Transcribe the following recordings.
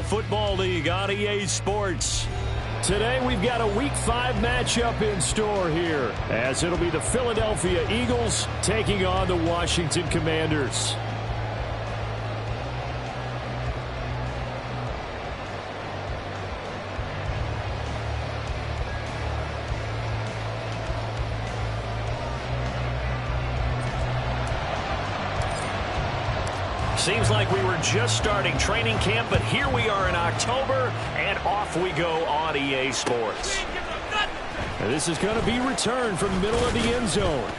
Football League on EA Sports. Today we've got a Week 5 matchup in store here, as it'll be the Philadelphia Eagles taking on the Washington Commanders. Seems like we were just starting training camp, but here we are in October, and off we go on EA Sports. And this is going to be returned from the middle of the end zone.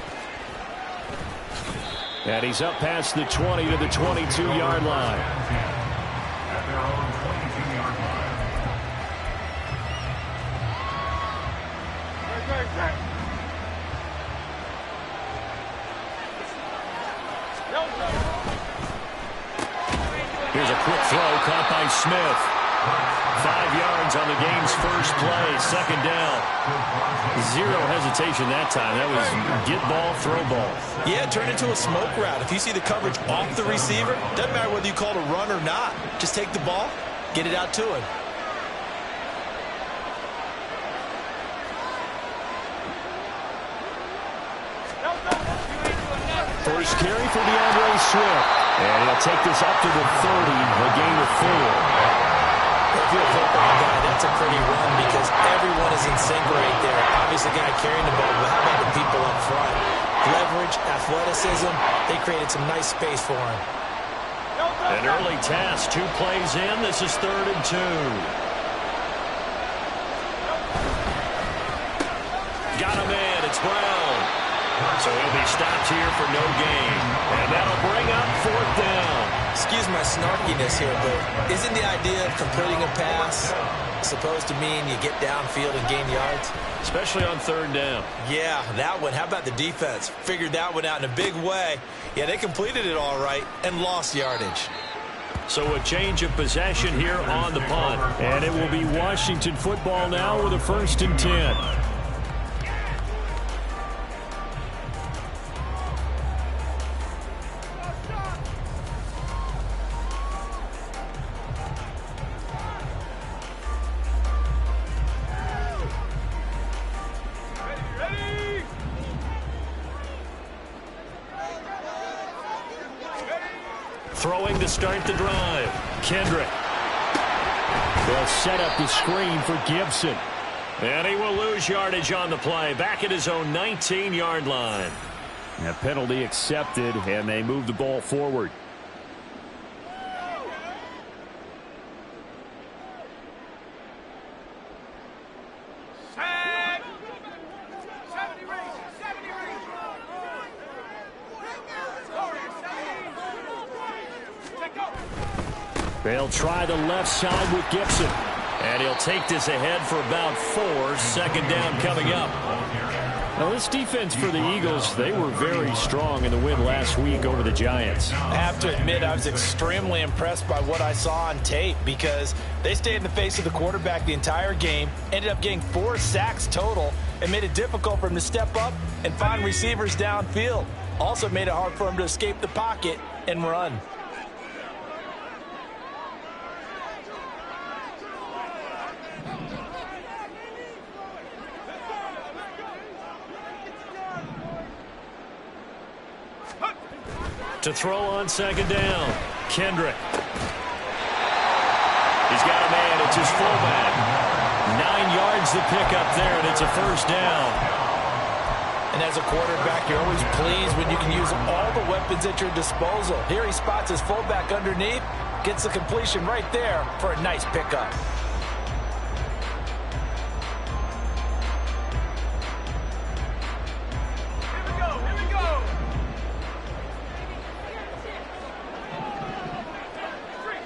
And he's up past the 20 to the 22-yard line. Here's a quick throw caught by Smith. 5 yards on the game's first play. Second down. Zero hesitation that time. That was get ball, throw ball. Yeah, turn into a smoke route. If you see the coverage off the receiver, doesn't matter whether you call it a run or not. Just take the ball, get it out to him. First carry for DeAndre Swift. And he'll take this up to the 30, a gain of 4. If you're a football guy, that's a pretty run because everyone is in sync right there. Obviously, the guy carrying the ball, but how about the people up front? Leverage, athleticism, they created some nice space for him. An early task, 2 plays in. This is 3rd and 2. Got him in. It's Brown. So he'll be stopped here for no gain. And that'll bring up 4th down. Excuse my snarkiness here, but isn't the idea of completing a pass supposed to mean you get downfield and gain yards? Especially on 3rd down. Yeah, that one. How about the defense? Figured that one out in a big way. Yeah, they completed it all right and lost yardage. So a change of possession here on the punt. And it will be Washington football now with a 1st and 10. Throwing to start the drive. Kendrick. They'll set up the screen for Gibson. And he will lose yardage on the play. Back at his own 19-yard line. A penalty accepted, and they move the ball forward. They'll try the left side with Gibson. And he'll take this ahead for about 4. 2nd down coming up. Now, this defense for the Eagles, they were very strong in the win last week over the Giants. I have to admit, I was extremely impressed by what I saw on tape because they stayed in the face of the quarterback the entire game, ended up getting 4 sacks total, and made it difficult for him to step up and find receivers downfield. Also made it hard for him to escape the pocket and run. To throw on 2nd down. Kendrick. He's got a man. It's his fullback. 9 yards to pick up there, and it's a 1st down. And as a quarterback, you're always pleased when you can use all the weapons at your disposal. Here he spots his fullback underneath, gets the completion right there for a nice pickup.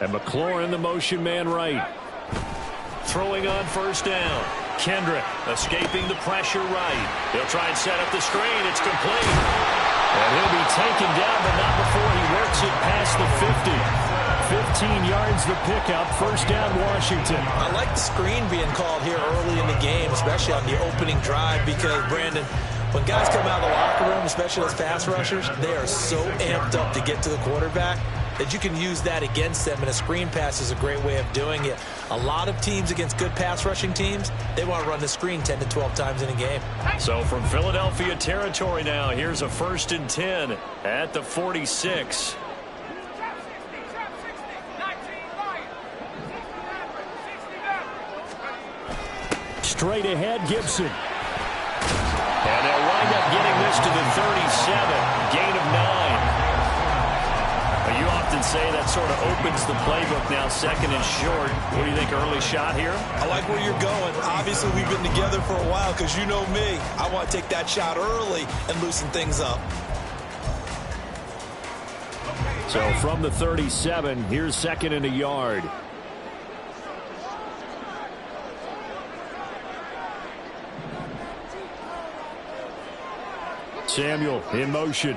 And McLaurin, the motion man right. Throwing on 1st down. Kendrick escaping the pressure right. They'll try and set up the screen. It's complete. And he'll be taken down, but not before he works it past the 50. 15 yards the pickup. 1st down, Washington. I like the screen being called here early in the game, especially on the opening drive, because, Brandon, when guys come out of the locker room, especially those pass rushers, they are so amped up to get to the quarterback. that you can use that against them, and a screen pass is a great way of doing it. A lot of teams against good pass rushing teams, they want to run the screen 10 to 12 times in a game. So from Philadelphia territory now, here's a 1st and 10 at the 46. Straight ahead, Gibson. And they'll wind up getting this to the 37. Gain of 9. You often say that sort of opens the playbook now, 2nd and short. What do you think, early shot here? I like where you're going. Obviously, we've been together for a while because you know me. I want to take that shot early and loosen things up. So from the 37, here's 2nd and a yard. Samuel in motion.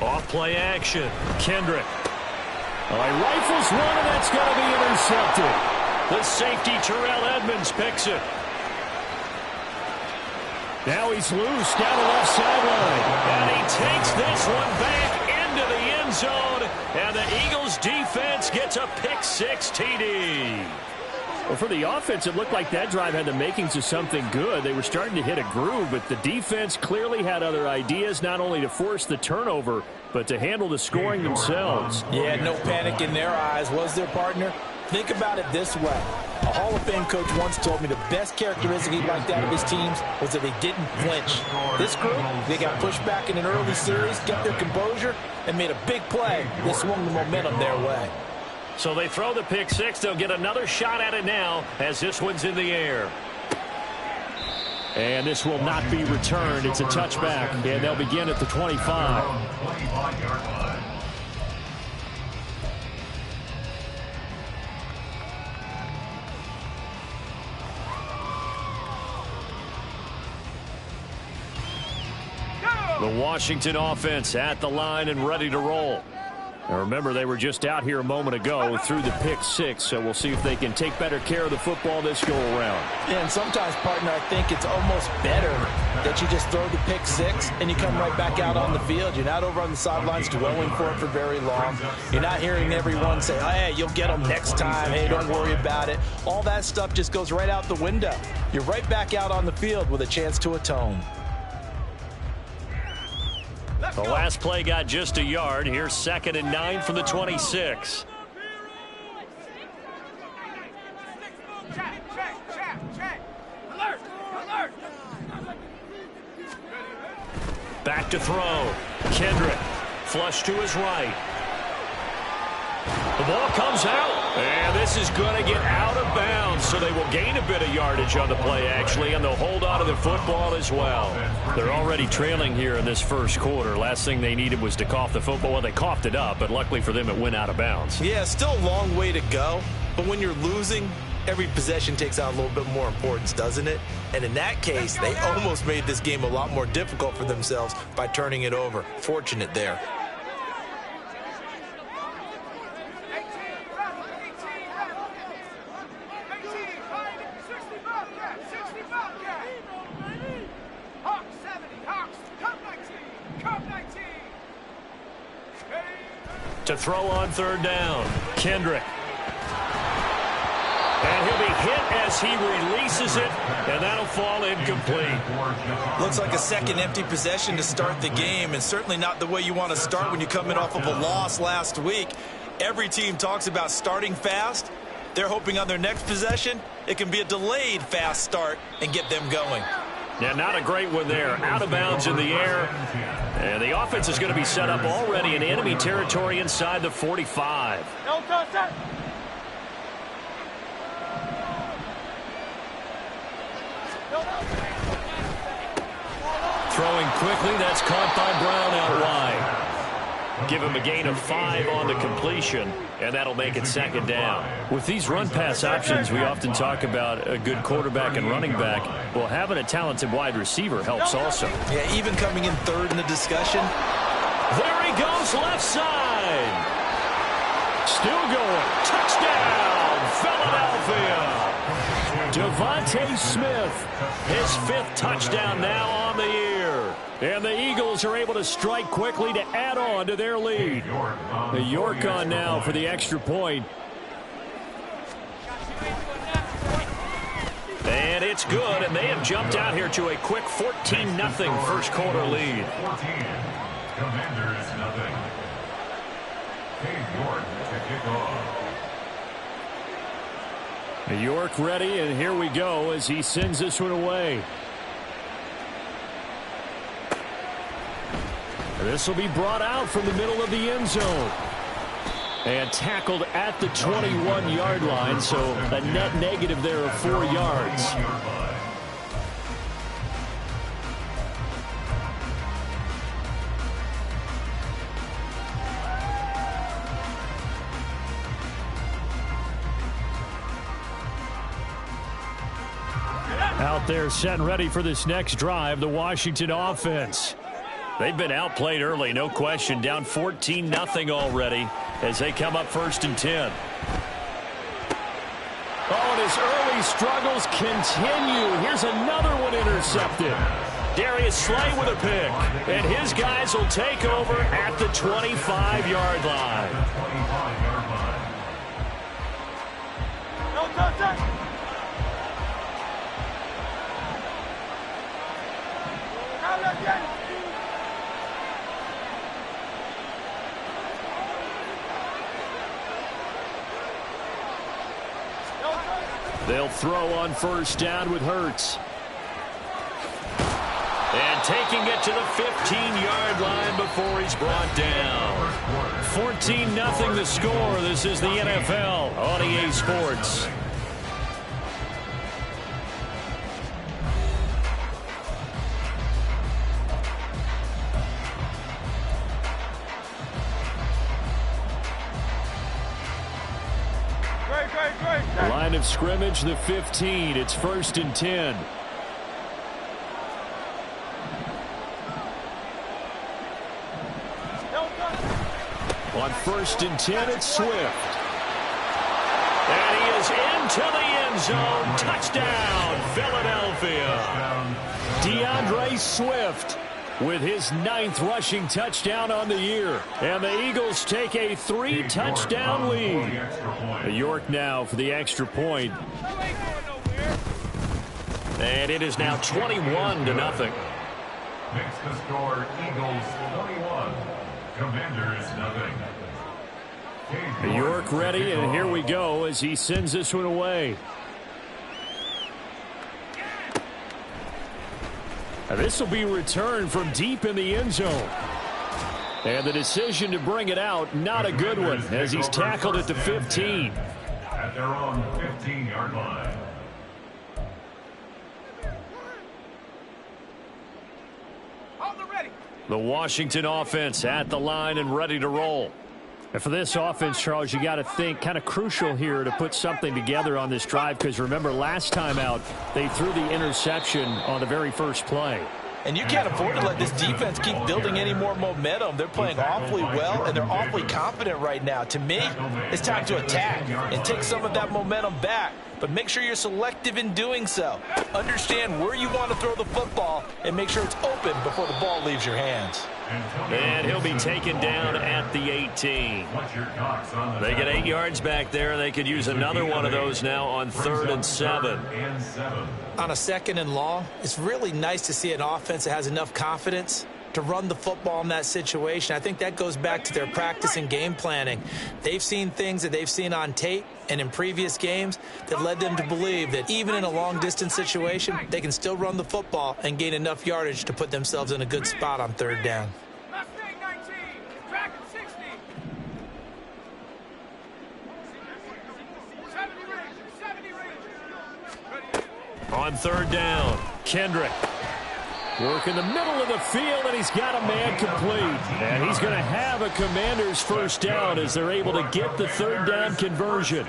Off play action. Kendrick. He rifles one, and that's going to be intercepted. The safety, Terrell Edmonds, picks it. Now he's loose down the left sideline. And he takes this one back into the end zone. And the Eagles defense gets a pick-6 TD. Well, for the offense, it looked like that drive had the makings of something good. They were starting to hit a groove, but the defense clearly had other ideas, not only to force the turnover, but to handle the scoring themselves. Yeah, no panic in their eyes, was their partner? Think about it this way. A Hall of Fame coach once told me the best characteristic he liked out of his teams was that they didn't flinch. This group, they got pushed back in an early series, kept their composure, and made a big play that swung the momentum their way. So they throw the pick-6. They'll get another shot at it now as this one's in the air. And this will not be returned. It's a touchback, and they'll begin at the 25. The Washington offense at the line and ready to roll. Now remember, they were just out here a moment ago through the pick-6, so we'll see if they can take better care of the football this go-around. Yeah, and sometimes, partner, I think it's almost better that you just throw the pick-6 and you come right back out on the field. You're not over on the sidelines dwelling for it for very long. You're not hearing everyone say, oh, hey, you'll get them next time. Hey, don't worry about it. All that stuff just goes right out the window. You're right back out on the field with a chance to atone. The last play got just a yard. Here's 2nd and 9 from the 26. Back to throw. Kendrick. Flush to his right. The ball comes out. And this is going to get out of bounds, so they will gain a bit of yardage on the play, actually, and they'll hold on to the football as well. They're already trailing here in this first quarter. Last thing they needed was to cough the football. Well, they coughed it up, but luckily for them, it went out of bounds. Yeah, still a long way to go, but when you're losing, every possession takes on a little bit more importance, doesn't it? And in that case, they almost made this game a lot more difficult for themselves by turning it over. Fortunate there. To throw on 3rd down, Kendrick. And he'll be hit as he releases it, and that'll fall incomplete. Looks like a second empty possession to start the game, and certainly not the way you want to start when you're coming off of a loss last week. Every team talks about starting fast. They're hoping on their next possession, it can be a delayed fast start and get them going. Yeah, not a great one there. Out of bounds in the air. And the offense is going to be set up already in enemy territory inside the 45. Throwing quickly, that's caught by Brown out wide. Give him a gain of 5 on the completion, and that'll make it 2nd down. With these run-pass options, we often talk about a good quarterback and running back. Well, having a talented wide receiver helps also. Yeah, even coming in 3rd in the discussion. There he goes, left side. Still going. Touchdown, Philadelphia. Devontae Smith, his 5th touchdown now on the year. And the Eagles are able to strike quickly to add on to their lead. The York on now for the extra point. And it's good, and they have jumped out here to a quick 14-0 first quarter lead. 14. Commanders nothing. York to kick off. York ready, and here we go as he sends this one away. This will be brought out from the middle of the end zone. And tackled at the 21-yard line, so a net negative there of 4 yards. Out there set and ready for this next drive, the Washington offense. They've been outplayed early, no question. Down 14-0 already as they come up 1st and 10. Oh, and his early struggles continue. Here's another one intercepted. Darius Slay with a pick. And his guys will take over at the 25-yard line. They'll throw on 1st down with Hurts. And taking it to the 15-yard line before he's brought down. 14-0 the score. This is the NFL on EA Sports. Line of scrimmage, the 15. It's 1st and 10. On 1st and 10, it's Swift. And he is into the end zone. Touchdown, Philadelphia. DeAndre Swift with his 9th rushing touchdown on the year. And the Eagles take a 3-touchdown lead. York now for the extra point. And it is now 21-0. Makes the score Eagles 21. Commanders nothing. York ready, and here we go as he sends this one away. This will be returned from deep in the end zone. And the decision to bring it out, not a good one, as he's tackled at the 15. At their own 15-yard line. The Washington offense at the line and ready to roll. And for this offense, Charles, you got to think kind of crucial here to put something together on this drive, because remember last time out they threw the interception on the very first play. And you can't afford to let this defense keep building any more momentum. They're playing awfully well, and they're awfully confident right now. To me, it's time to attack and take some of that momentum back. But make sure you're selective in doing so. Understand where you want to throw the football and make sure it's open before the ball leaves your hands. And he'll be taken down at the 18. They get 8 yards back there. They could use another one of those now on 3rd and 7. On a 2nd and long, it's really nice to see an offense that has enough confidence to run the football in that situation. I think that goes back to their practice and game planning. They've seen things that they've seen on tape and in previous games that led them to believe that even in a long-distance situation, they can still run the football and gain enough yardage to put themselves in a good spot on 3rd down. On 3rd down, Kendrick. Work in the middle of the field, and he's got a man complete. And he's going to have a Commander's 1st down as they're able to get the 3rd down conversion.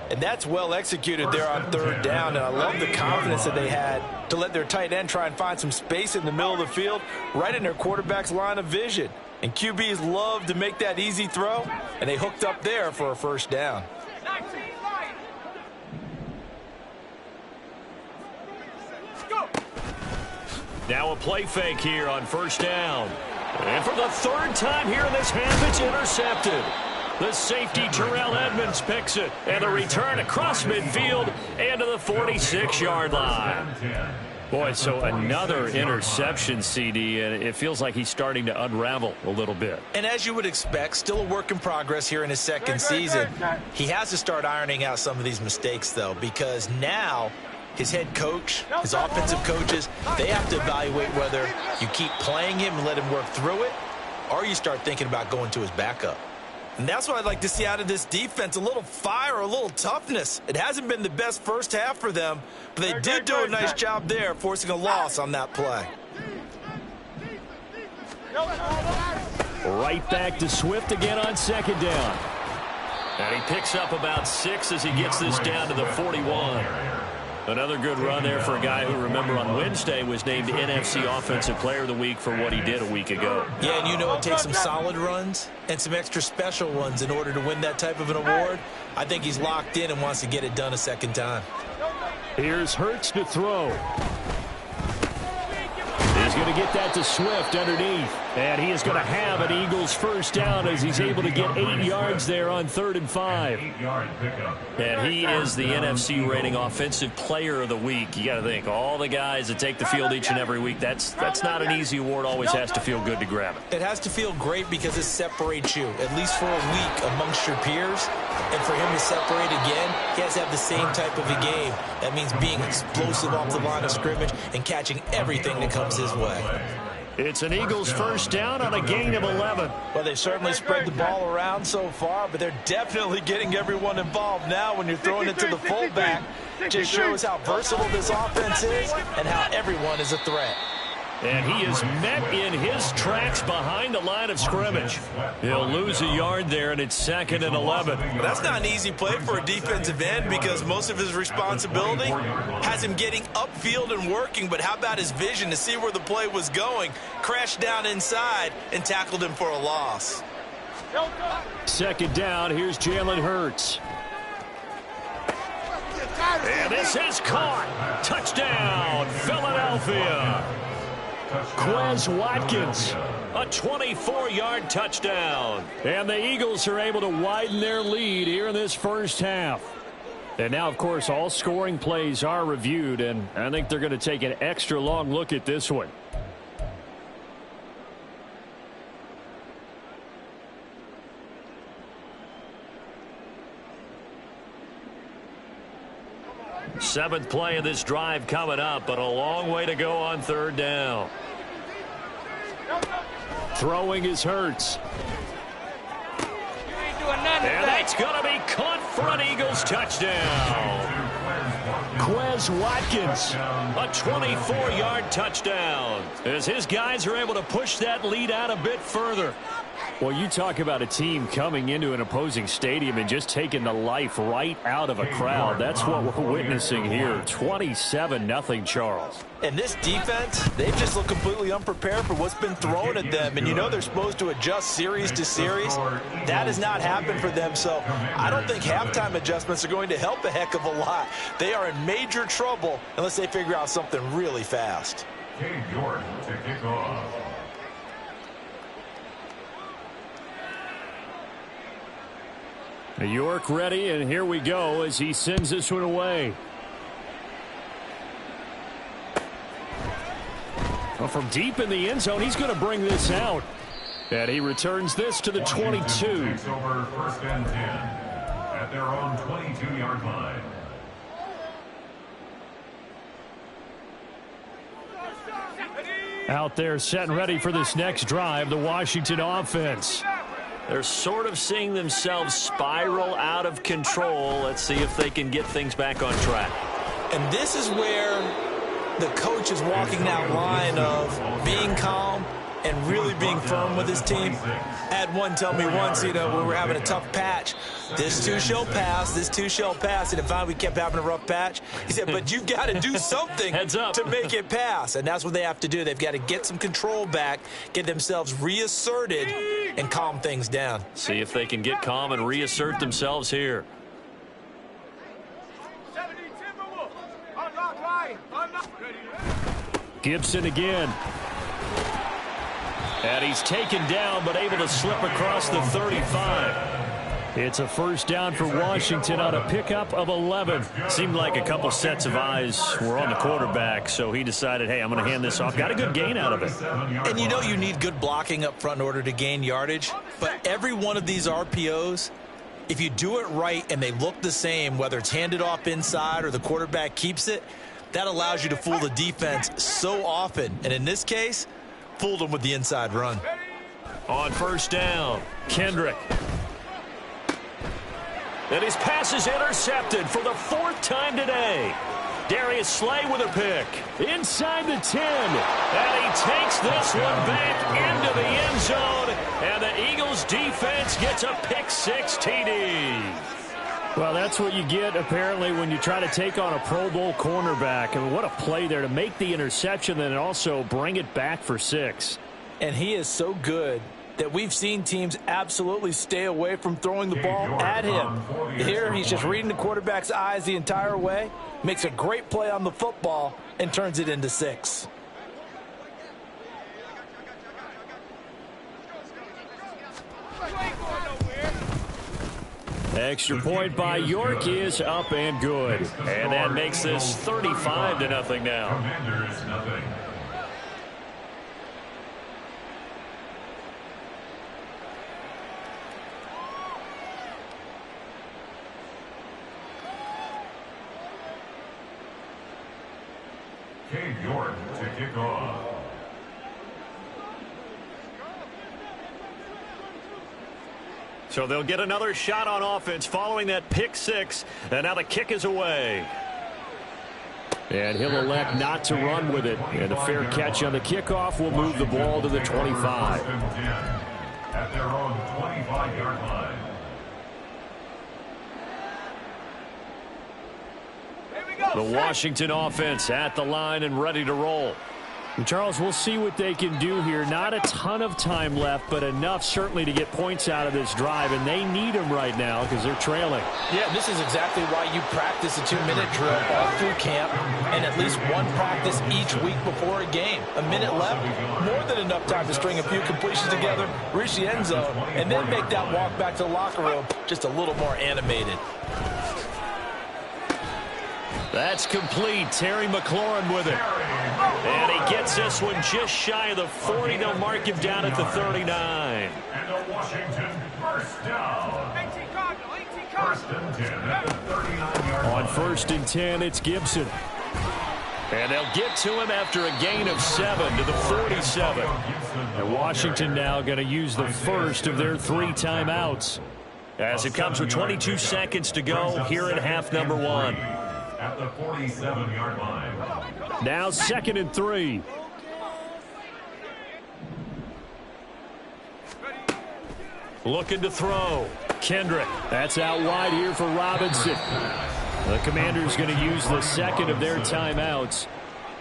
And that's well executed there on 3rd down, and I love the confidence that they had to let their tight end try and find some space in the middle of the field, right in their quarterback's line of vision. And QBs love to make that easy throw, and they hooked up there for a 1st down. Now a play fake here on first down. And for the third time here in this half, it's intercepted. The safety, Terrell Edmonds, picks it. And the return across midfield and to the 46-yard line. Boy, so another interception, CD, and it feels like he's starting to unravel a little bit. And as you would expect, still a work in progress here in his second season. He has to start ironing out some of these mistakes, though, because now his head coach, his offensive coaches, they have to evaluate whether you keep playing him and let him work through it, or you start thinking about going to his backup. And that's what I'd like to see out of this defense, a little fire, a little toughness. It hasn't been the best first half for them, but they did do a nice job there, forcing a loss on that play. Right back to Swift again on second down. And he picks up about 6 as he gets this down to the 41. Another good run there for a guy who, remember, on Wednesday was named NFC Offensive Player of the Week for what he did a week ago. Yeah, and you know it takes some solid runs and some extra special ones in order to win that type of an award. I think he's locked in and wants to get it done a second time. Here's Hurts to throw. He's going to get that to Swift underneath. And he is going to have an Eagles first down as he's able to get 8 yards there on 3rd and 5. And he is the NFC rating offensive player of the week. You got to think, all the guys that take the field each and every week, that's not an easy award. Always has to feel good to grab it. It has to feel great because it separates you, at least for a week, amongst your peers. And for him to separate again, he has to have the same type of a game. That means being explosive off the line of scrimmage and catching everything that comes his way. It's an Eagles first down on a gain of 11. Well, they've certainly spread the ball around so far, but they're definitely getting everyone involved now when you're throwing it to the fullback. Just shows how versatile this offense is and how everyone is a threat. And he is met in his tracks behind the line of scrimmage. He'll lose a yard there, and it's 2nd and 11. Well, that's not an easy play for a defensive end because most of his responsibility has him getting upfield and working. But how about his vision to see where the play was going? Crashed down inside and tackled him for a loss. 2nd down, here's Jalen Hurts. And this is caught. Touchdown, Philadelphia. Quez Watkins, a 24-yard touchdown. And the Eagles are able to widen their lead here in this first half. And now, of course, all scoring plays are reviewed, and I think they're going to take an extra long look at this one. Seventh play of this drive coming up, but a long way to go on 3rd down. Throwing is Hurts. And that's going to be caught for an Eagles touchdown. Quez Watkins, a 24-yard touchdown, as his guys are able to push that lead out a bit further. Well, you talk about a team coming into an opposing stadium and just taking the life right out of a crowd. That's what we're witnessing here. 27-0 Charles. And this defense, they've just looked completely unprepared for what's been thrown at them. And you know they're supposed to adjust series to series. That has not happened for them. So I don't think halftime adjustments are going to help a heck of a lot. They are in major trouble unless they figure out something really fast. Cade York to kick off. York ready, and here we go as he sends this one away. Well, from deep in the end zone, he's going to bring this out. And he returns this to the 22. Takes over 1st and 10 at their own 22-yard line. Out there set and ready for this next drive, the Washington offense. They're sort of seeing themselves spiral out of control. Let's see if they can get things back on track. And this is where the coach is walking that line of being calm and really being firm with his team. I had one tell me once, you know, when we were having a tough patch, this too shall pass, this too shall pass. And if we kept having a rough patch, he said, but you've got to do something to make it pass. And that's what they have to do. They've got to get some control back, get themselves reasserted, and calm things down. See if they can get calm and reassert themselves here. Gibson again. And he's taken down, but able to slip across the 35. It's a first down for Washington on a pickup of 11. Seemed like a couple sets of eyes were on the quarterback, so he decided, hey, I'm going to hand this off. Got a good gain out of it. And you know you need good blocking up front in order to gain yardage, but every one of these RPOs, if you do it right and they look the same, whether it's handed off inside or the quarterback keeps it, that allows you to fool the defense so often. And in this case, fooled them with the inside run. On first down, Kendrick. And his pass is intercepted for the 4th time today. Darius Slay with a pick. Inside the 10. And he takes this one back into the end zone. And the Eagles defense gets a pick-6 TD. Well, that's what you get, apparently, when you try to take on a Pro Bowl cornerback. I mean, what a play there to make the interception and also bring it back for 6. And he is so good that we've seen teams absolutely stay away from throwing the ball at him. Here, he's just reading the quarterback's eyes the entire way, makes a great play on the football, and turns it into 6. Extra point by York is up and good. And that makes this 35-0 now. Commanders, nothing. Cade York to kick off. So they'll get another shot on offense following that pick-6. And now the kick is away. And he'll elect not to run with it. And a fair catch on the kickoff will move the ball to the 25. At their own 25-yard line. The Washington offense at the line and ready to roll. And Charles, we'll see what they can do here. Not a ton of time left, but enough certainly to get points out of this drive. And they need them right now because they're trailing. Yeah, this is exactly why you practice a 2-minute drill all through camp and at least one practice each week before a game. A minute left, more than enough time to string a few completions together, reach the end zone, and then make that walk back to the locker room just a little more animated. That's complete. Terry McLaurin with it. And he gets this one just shy of the 40. They'll mark him down at the 39. And a Washington first down. First and 10 at the 39-yard line. On first and 10, it's Gibson. And they'll get to him after a gain of 7 to the 47. And Washington now going to use the first of their 3 timeouts. As it comes with 22 seconds to go here at half number 1. At the 47-yard line. Now 2nd and 3. Looking to throw. Kendrick. That's out wide here for Robinson. The Commanders going to use the second of their timeouts.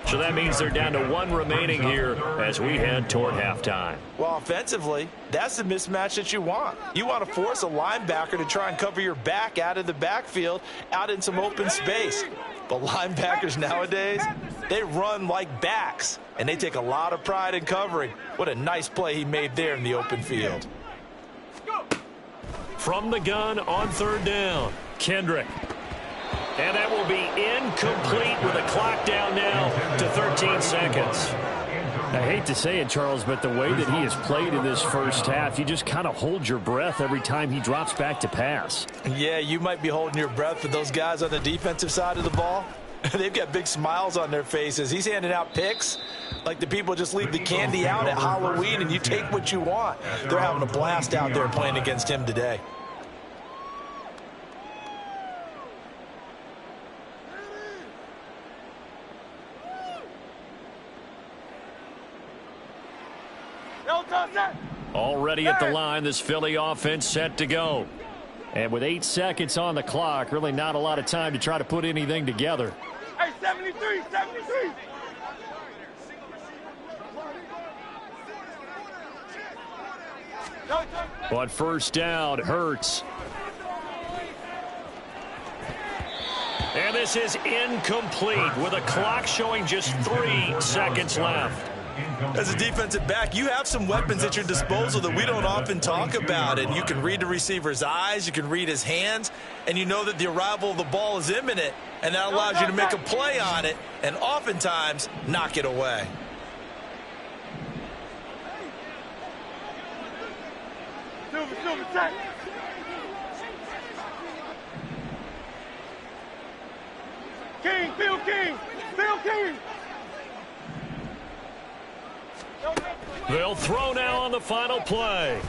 So that means they're down to 1 remaining here as we head toward halftime. Well, offensively, that's the mismatch that you want. You want to force a linebacker to try and cover your back out of the backfield, out in some open space. But linebackers nowadays, they run like backs, and they take a lot of pride in covering. What a nice play he made there in the open field. From the gun on 3rd down, Kendrick. And that will be incomplete with a clock down now to 13 seconds. I hate to say it, Charles, but the way that he has played in this first half, you just kind of hold your breath every time he drops back to pass. Yeah, you might be holding your breath for those guys on the defensive side of the ball. They've got big smiles on their faces. He's handing out picks like the people just leave the candy out at Halloween and you take what you want. They're having a blast out there playing against him today. Already at the line, this Philly offense set to go. And with 8 seconds on the clock, really not a lot of time to try to put anything together. Hey, 73, 73. On first down, Hurts. And this is incomplete with a clock showing just 3 seconds left. As a defensive back, you have some weapons at your disposal that we don't often talk about. And you can read the receiver's eyes, you can read his hands, and you know that the arrival of the ball is imminent, and that allows you to make a play on it and oftentimes knock it away. Silver, check. King, Phil King, Phil King. They'll throw now on the final play.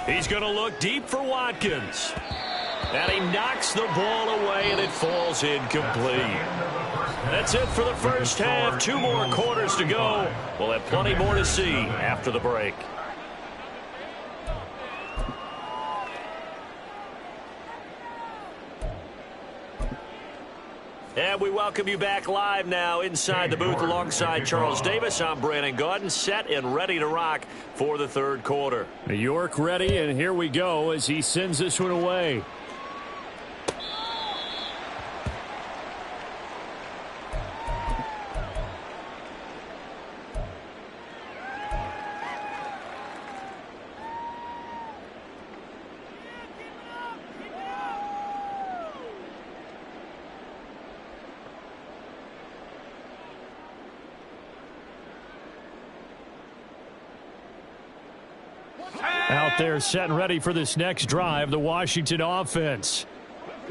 He's going to look deep for Watkins. And he knocks the ball away, and it falls incomplete. That's it for the first half. 2 more quarters to go. We'll have plenty more to see after the break. And we welcome you back live now inside the booth alongside Charles Davis. I'm Brandon Gaudin, set and ready to rock for the third quarter. New York ready, and here we go as he sends this one away. Out there set and ready for this next drive, the Washington offense.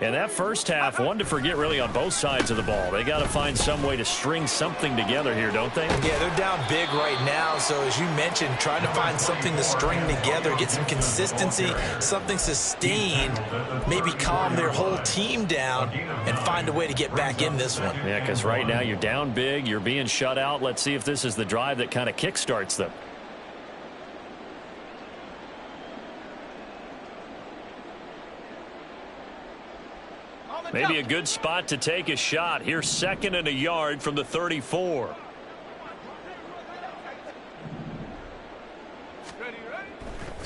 And that first half, one to forget really on both sides of the ball. They got to find some way to string something together here, don't they? Yeah, they're down big right now. So as you mentioned, trying to find something to string together, get some consistency, something sustained, maybe calm their whole team down and find a way to get back in this one. Yeah, because right now you're down big, you're being shut out. Let's see if this is the drive that kind of kickstarts them. Maybe a good spot to take a shot. Here's 2nd and a yard from the 34.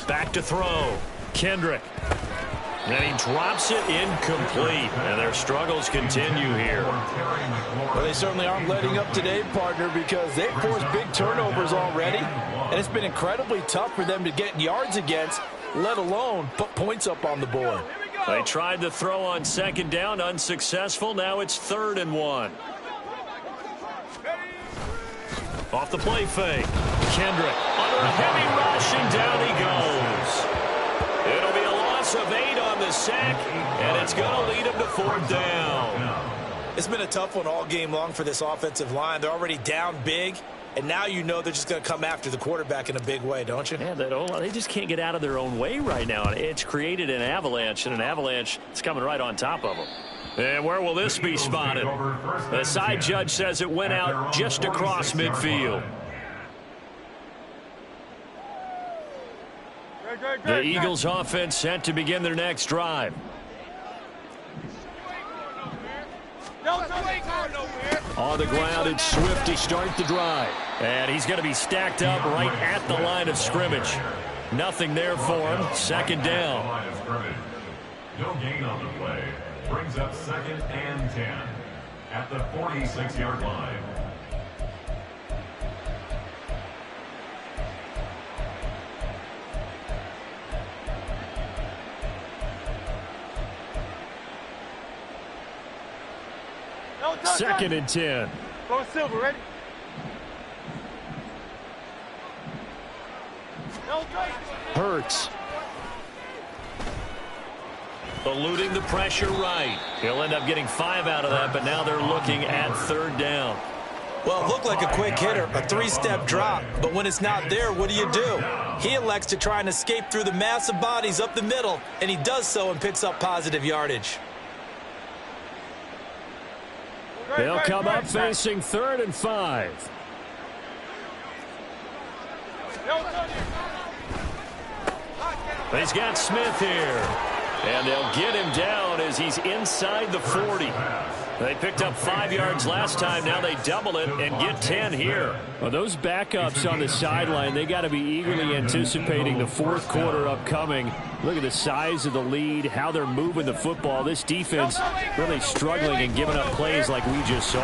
Back to throw. Kendrick. And he drops it incomplete. And their struggles continue here. Well, they certainly aren't letting up today, partner, because they've forced big turnovers already. And it's been incredibly tough for them to get yards against, let alone put points up on the board. They tried to throw on 2nd down, unsuccessful. Now it's 3rd and 1. Off the play fake. Kendrick under a heavy rush, and down he goes. It'll be a loss of 8 on the sack, and it's going to lead him to 4th down. It's been a tough one all game long for this offensive line. They're already down big. And now you know they're just going to come after the quarterback in a big way, don't you? Yeah, they just can't get out of their own way right now. It's created an avalanche, and an avalanche is coming right on top of them. And where will this be spotted? The side judge says it went out just across midfield. The Eagles offense set to begin their next drive. On the ground, it's Swift to start the drive. And he's going to be stacked up right at the line of scrimmage. Nothing there for him. 2nd down. No gain on the play. Brings up 2nd and 10 at the 46-yard line. Second and 10. Go Silver, ready? Hurts. Eluding the pressure right. He'll end up getting 5 out of that, but now they're looking at 3rd down. Well, it looked like a quick hitter, a 3-step drop, but when it's not there, what do? He elects to try and escape through the massive bodies up the middle, and he does so and picks up positive yardage. They'll come up facing 3rd and 5. He's got Smith here. And they'll get him down as he's inside the 40. They picked up 5 yards last time. Now they double it and get 10 here. Well, those backups on the sideline, they got to be eagerly anticipating the fourth quarter upcoming. Look at the size of the lead, how they're moving the football. This defense really struggling and giving up plays like we just saw.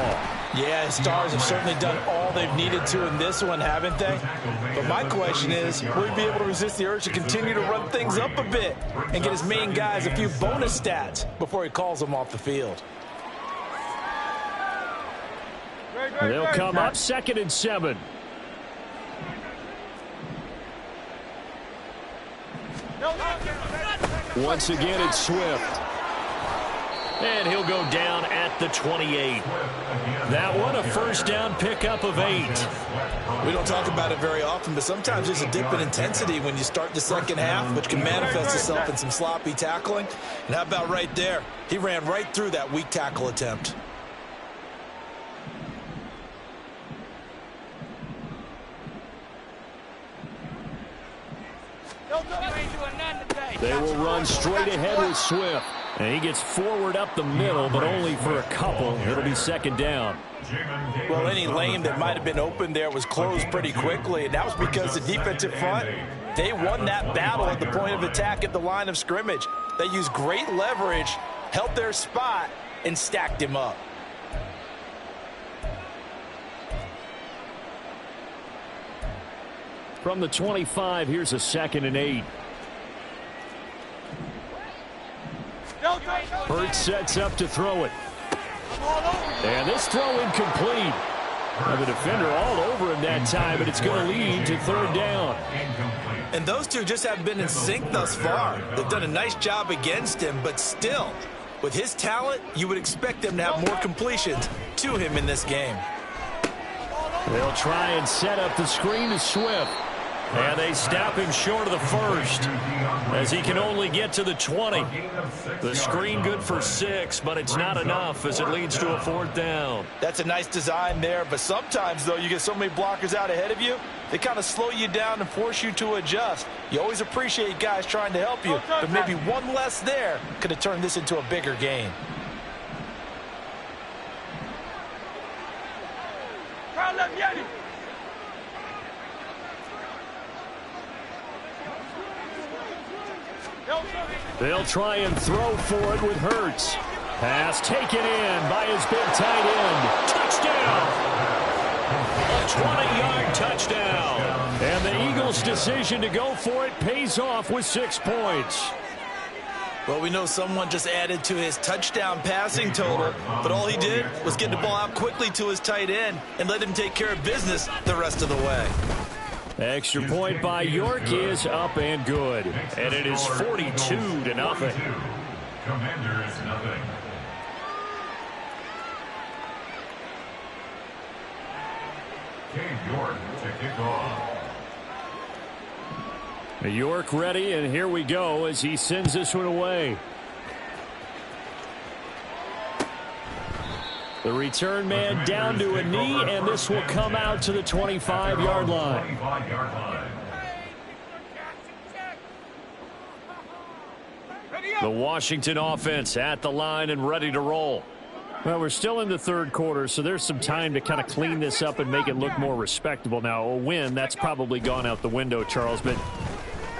Yeah, Stars have certainly done all they've needed to in this one, haven't they? But my question is, will he be able to resist the urge to continue to run things up a bit and get his main guys a few bonus stats before he calls them off the field? They'll come up 2nd and 7. Once again, it's Swift. And he'll go down at the 28. That one, a first down pickup of 8. We don't talk about it very often, but sometimes there's a dip in intensity when you start the second half, which can manifest itself in some sloppy tackling. And how about right there? He ran right through that weak tackle attempt. They will run straight ahead with Swift. And he gets forward up the middle, but only for a couple. It'll be 2nd down. Well, any lane that might have been open there was closed pretty quickly, and that was because the defensive front, they won that battle at the point of attack at the line of scrimmage. They used great leverage, held their spot, and stacked him up. From the 25, here's a 2nd and 8. Hurts sets up to throw it. And this throw incomplete. Now the defender all over him that time, but it's going to lead to 3rd down. And those two just haven't been in sync thus far. They've done a nice job against him, but still, with his talent, you would expect them to have more completions to him in this game. They'll try and set up the screen to Swift. And they stop him short of the first as he can only get to the 20. The screen good for 6, but it's not enough as it leads to a 4th down. That's a nice design there, but sometimes, though, you get so many blockers out ahead of you, they kind of slow you down and force you to adjust. You always appreciate guys trying to help you, but maybe one less there could have turned this into a bigger game. They'll try and throw for it with Hurts. Pass taken in by his big tight end. Touchdown! A 20-yard touchdown. And the Eagles' decision to go for it pays off with 6 points. Well, we know someone just added to his touchdown passing total, but all he did was get the ball out quickly to his tight end and let him take care of business the rest of the way. Extra point by York is up and good. And it is 42-0. Commanders nothing. Cade York to kick off. York ready, and here we go as he sends this one away. The return man down to a knee, and this will come out to the 25-yard line. The Washington offense at the line and ready to roll. Well, we're still in the 3rd quarter, so there's some time to kind of clean this up and make it look more respectable. Now, a win, that's probably gone out the window, Charles, but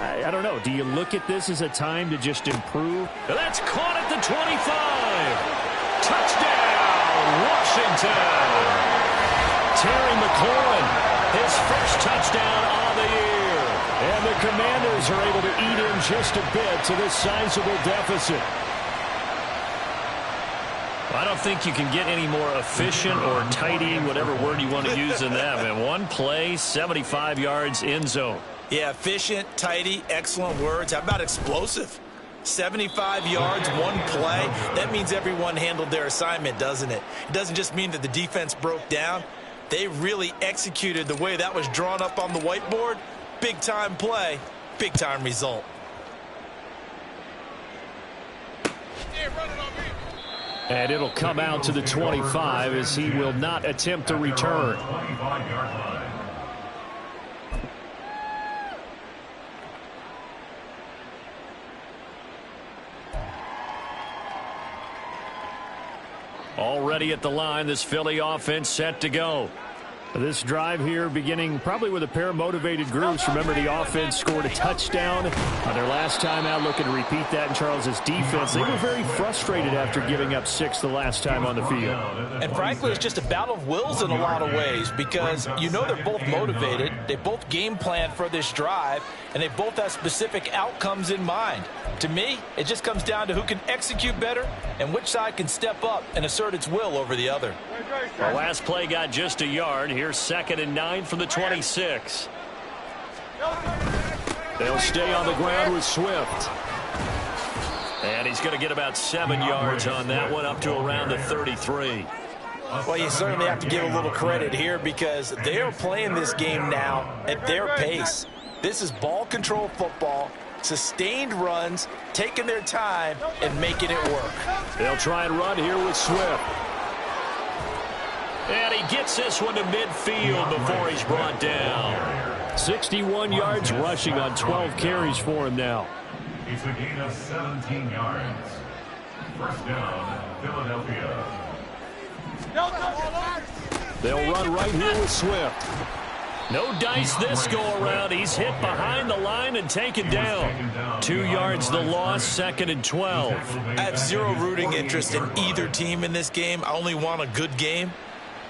I don't know. Do you look at this as a time to just improve? That's caught at the 25. Touchdown! Washington. Terry McLaurin, his first touchdown on the year. And the Commanders are able to eat in just a bit to this sizable deficit. I don't think you can get any more efficient or tidy, whatever word you want to use in that. Man, one play, 75 yards, end zone. Yeah, efficient, tidy, excellent words. How about explosive? 75 yards, one play. That means everyone handled their assignment, doesn't it? It doesn't just mean that the defense broke down. They really executed the way that was drawn up on the whiteboard. Big-time play, big-time result. And it'll come out to the 25 as he will not attempt to return. Already at the line, this Philly offense set to go. This drive here beginning probably with a pair of motivated groups. Remember, the offense scored a touchdown on their last time out, looking to repeat that in Charles's defense. They were very frustrated after giving up 6 the last time on the field. And frankly, it's just a battle of wills in a lot of ways because you know they're both motivated. They both game plan for this drive, and they both have specific outcomes in mind. To me, it just comes down to who can execute better and which side can step up and assert its will over the other. The last play got just a yard. Here's 2nd and 9 from the 26. They'll stay on the ground with Swift. And he's going to get about 7 yards on that one, up to around the 33. Well, you certainly have to give a little credit here because they are playing this game now at their pace. This is ball control football, sustained runs, taking their time, and making it work. They'll try and run here with Swift. And he gets this one to midfield before he's brought down. 61 yards rushing on 12 carries for him now. It's a gain of 17 yards. First down, Philadelphia. They'll run right here with Swift. No dice this go-around. He's hit behind the line and taken down. 2 yards the loss, 2nd and 12. I have zero rooting interest in either team in this game. I only want a good game.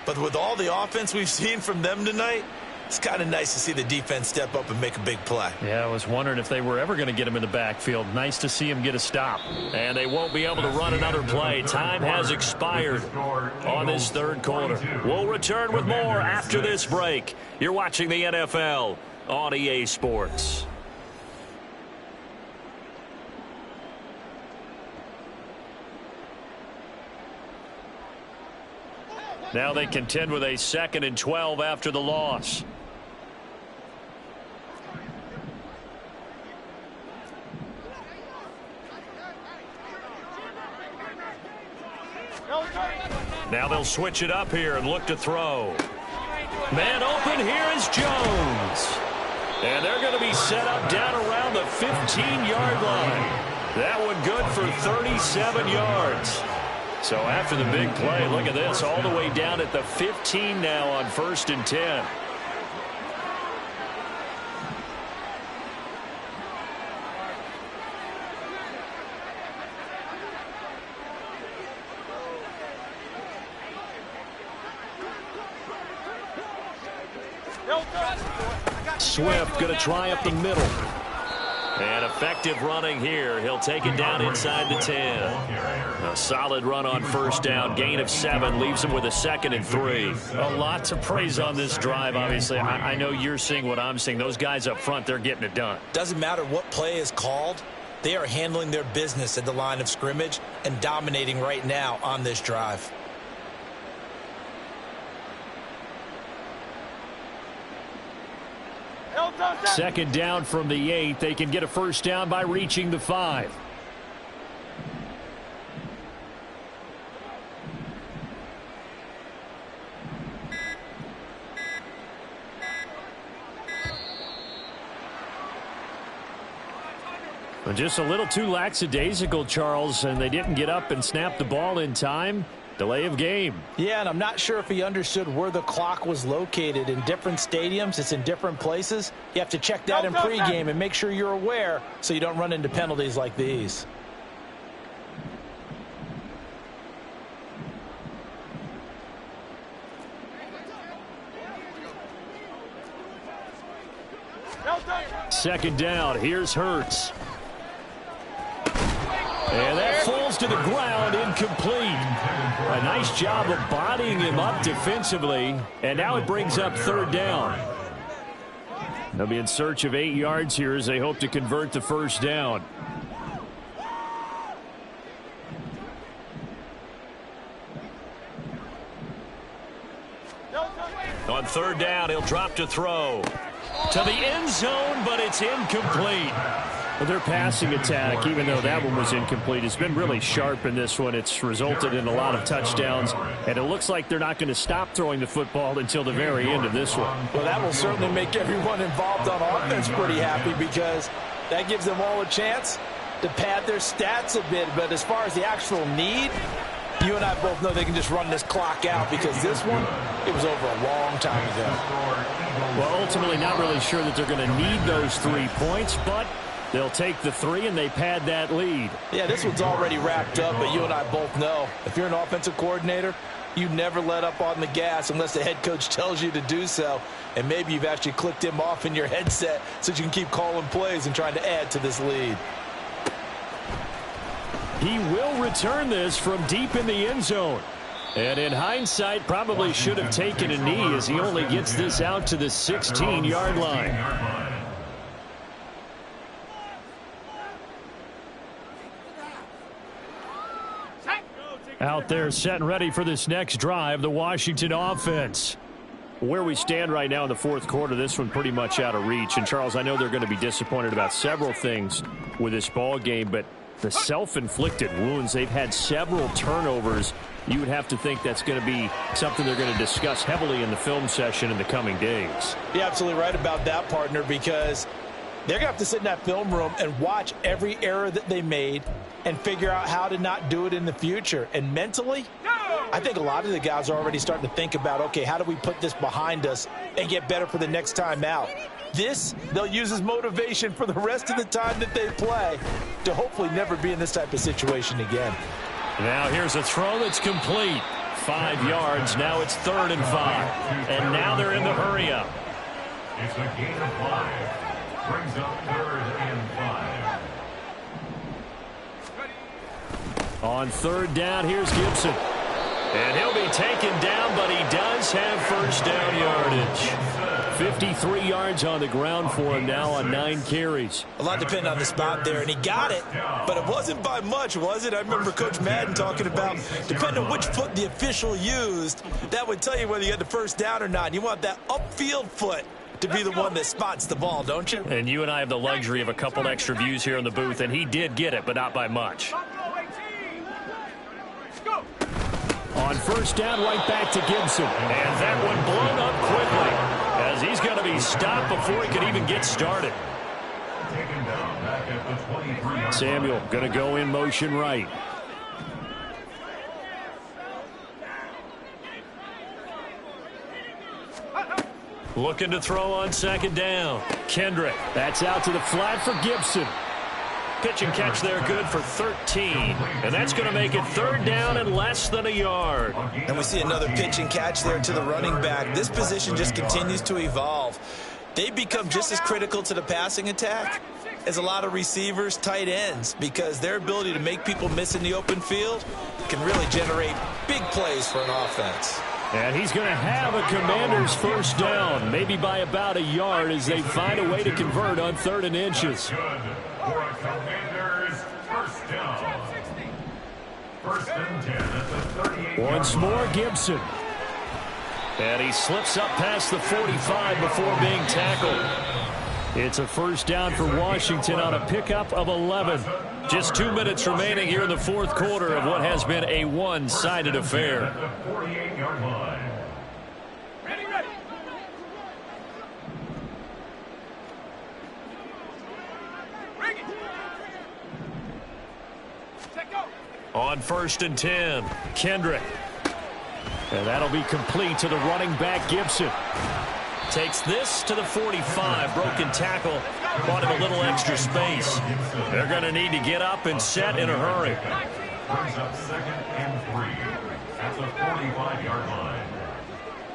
But with all the offense we've seen from them tonight, it's kind of nice to see the defense step up and make a big play. Yeah, I was wondering if they were ever going to get him in the backfield. Nice to see him get a stop. And they won't be able to run another play. Time has expired on this 3rd quarter. We'll return with more after this break. You're watching the NFL on EA Sports. Now they contend with a 2nd and 12 after the loss. Now they'll switch it up here and look to throw. Man open, here is Jones. And they're going to be set up down around the 15-yard line. That one good for 37 yards. So after the big play, look at this, all the way down at the 15 now on 1st and 10. Swift going to try up the middle. And effective running here. He'll take it down inside the 10. A solid run on 1st down. Gain of 7 leaves him with a 2nd and 3. A lot to praise on this drive, obviously. I know you're seeing what I'm seeing. Those guys up front, they're getting it done. Doesn't matter what play is called. They are handling their business at the line of scrimmage and dominating right now on this drive. Second down from the 8. They can get a 1st down by reaching the 5. But just a little too lackadaisical, Charles, and they didn't get up and snap the ball in time. Delay of game. Yeah, and I'm not sure if he understood where the clock was located. In different stadiums, it's in different places. You have to check that in pregame and make sure you're aware so you don't run into penalties like these. Second down. Here's Hurts. And that falls to the ground, incomplete. A nice job of bodying him up defensively. And now it brings up 3rd down. They'll be in search of 8 yards here as they hope to convert the 1st down. On 3rd down, he'll drop to throw. To the end zone, but it's incomplete. Well, their passing attack, even though that one was incomplete, has been really sharp in this one. It's resulted in a lot of touchdowns, and it looks like they're not going to stop throwing the football until the very end of this one. Well, that will certainly make everyone involved on offense pretty happy because that gives them all a chance to pad their stats a bit. But as far as the actual need, You and I both know they can just run this clock out because this one, it was over a long time ago. Well, ultimately not really sure that they're going to need those 3 points, but they'll take the 3 and they pad that lead. Yeah, this one's already wrapped up, but you and I both know if you're an offensive coordinator, you never let up on the gas unless the head coach tells you to do so. And maybe you've actually clicked him off in your headset so you can keep calling plays and trying to add to this lead. He will return this from deep in the end zone. And in hindsight, probably should have taken a knee as he only gets this out to the 16-yard line. Out there set and ready for this next drive, the Washington offense. Where we stand right now in the fourth quarter, this one pretty much out of reach. And, Charles, I know they're going to be disappointed about several things with this ball game, but the self-inflicted wounds, they've had several turnovers. You would have to think that's going to be something they're going to discuss heavily in the film session in the coming days. You're absolutely right about that, partner, because they're going to have to sit in that film room and watch every error that they made and figure out how to not do it in the future. And mentally, I think a lot of the guys are already starting to think about, okay, how do we put this behind us and get better for the next time out? This, they'll use as motivation for the rest of the time that they play to hopefully never be in this type of situation again. Now here's a throw that's complete. 5 yards. Now it's 3rd and 5. And now they're in the hurry-up. It's a gain of 5. Brings up 3rd and 5. On 3rd down, here's Gibson. And he'll be taken down, but he does have first down yardage. 53 yards on the ground for him now on 9 carries. A lot depended on the spot there, and he got it, but it wasn't by much, was it? I remember Coach Madden talking about, depending on which foot the official used, that would tell you whether you had the first down or not. You want that upfield foot to be the one that spots the ball, don't you? And you and I have the luxury of a couple extra views here in the booth, and he did get it, but not by much. On first down, right back to Gibson. And that one blown up quickly as he's going to be stopped before he can even get started. Taken down back at the 23-yard Samuel going to go in motion right. Looking to throw on 2nd down. Kendrick. That's out to the flat for Gibson. Pitch and catch there, good for 13. And that's going to make it 3rd down and less than a yard. And we see another pitch and catch there to the running back. This position just continues to evolve. They've become just as critical to the passing attack as a lot of receivers, tight ends, because their ability to make people miss in the open field can really generate big plays for an offense. And he's going to have a Commander's first down, maybe by about a yard as they find a way to convert on 3rd and inches. for a Commander's first down. 1st and 10 at the 38. Once more, Gibson. And he slips up past the 45 before being tackled. It's a first down for Washington on a pickup of 11. Just 2 minutes remaining here in the fourth quarter of what has been a one-sided affair. At the 48-yard line. Ready. Bring it. Check go. On 1st and 10, Kendrick. And that'll be complete to the running back, Gibson. Takes this to the 45. Broken tackle. Bought him a little extra space. They're going to need to get up and set in a hurry. Brings up 2nd and 3 at the 45-yard line.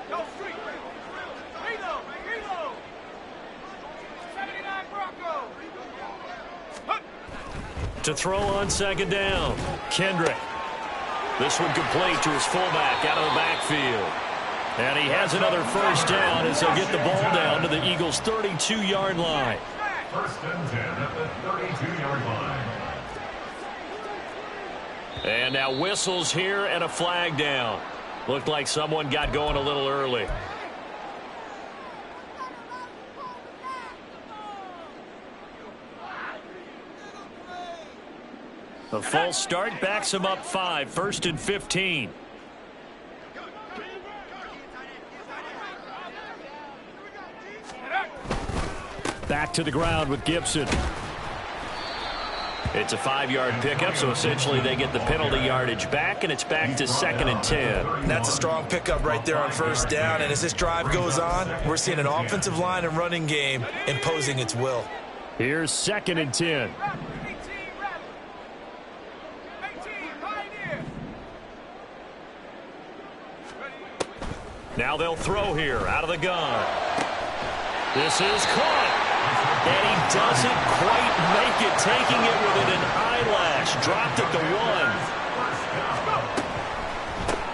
Go street. Reload. 79 Bronco. To throw on 2nd down, Kendrick. This one complete to his fullback out of the backfield. And he has another first down as they'll get the ball down to the Eagles' 32-yard line. 1st and 10 at the 32-yard line. And now whistles here and a flag down. Looked like someone got going a little early. The false start backs him up 5, 1st and 15. Back to the ground with Gibson. It's a 5-yard pickup, so essentially they get the penalty yardage back, and it's back to 2nd and 10. That's a strong pickup right there on first down, and as this drive goes on, we're seeing an offensive line and running game imposing its will. Here's 2nd and 10. 18, pioneer. Now they'll throw here out of the gun. This is caught. And he doesn't quite make it, taking it within an eyelash. Dropped at the 1.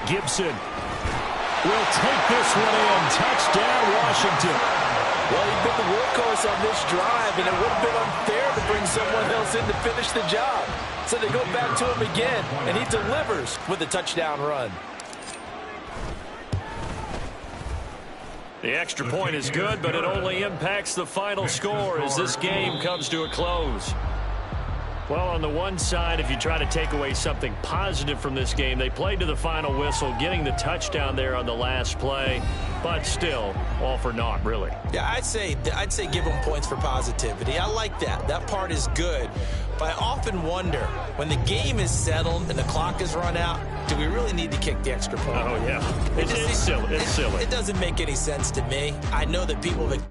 Gibson will take this one in. Touchdown, Washington. Well, he's been the workhorse on this drive, and it would have been unfair to bring someone else in to finish the job. So they go back to him again, and he delivers with a touchdown run. The extra point is good, but it only impacts the final score as this game comes to a close. Well, on the one side, if you try to take away something positive from this game, they played to the final whistle, getting the touchdown there on the last play, but still, all for naught, really. Yeah, I'd say give them points for positivity. I like that. That part is good. But I often wonder, when the game is settled and the clock is run out, do we really need to kick the extra point? Oh, yeah. It's silly. It's silly. It doesn't make any sense to me. I know that people have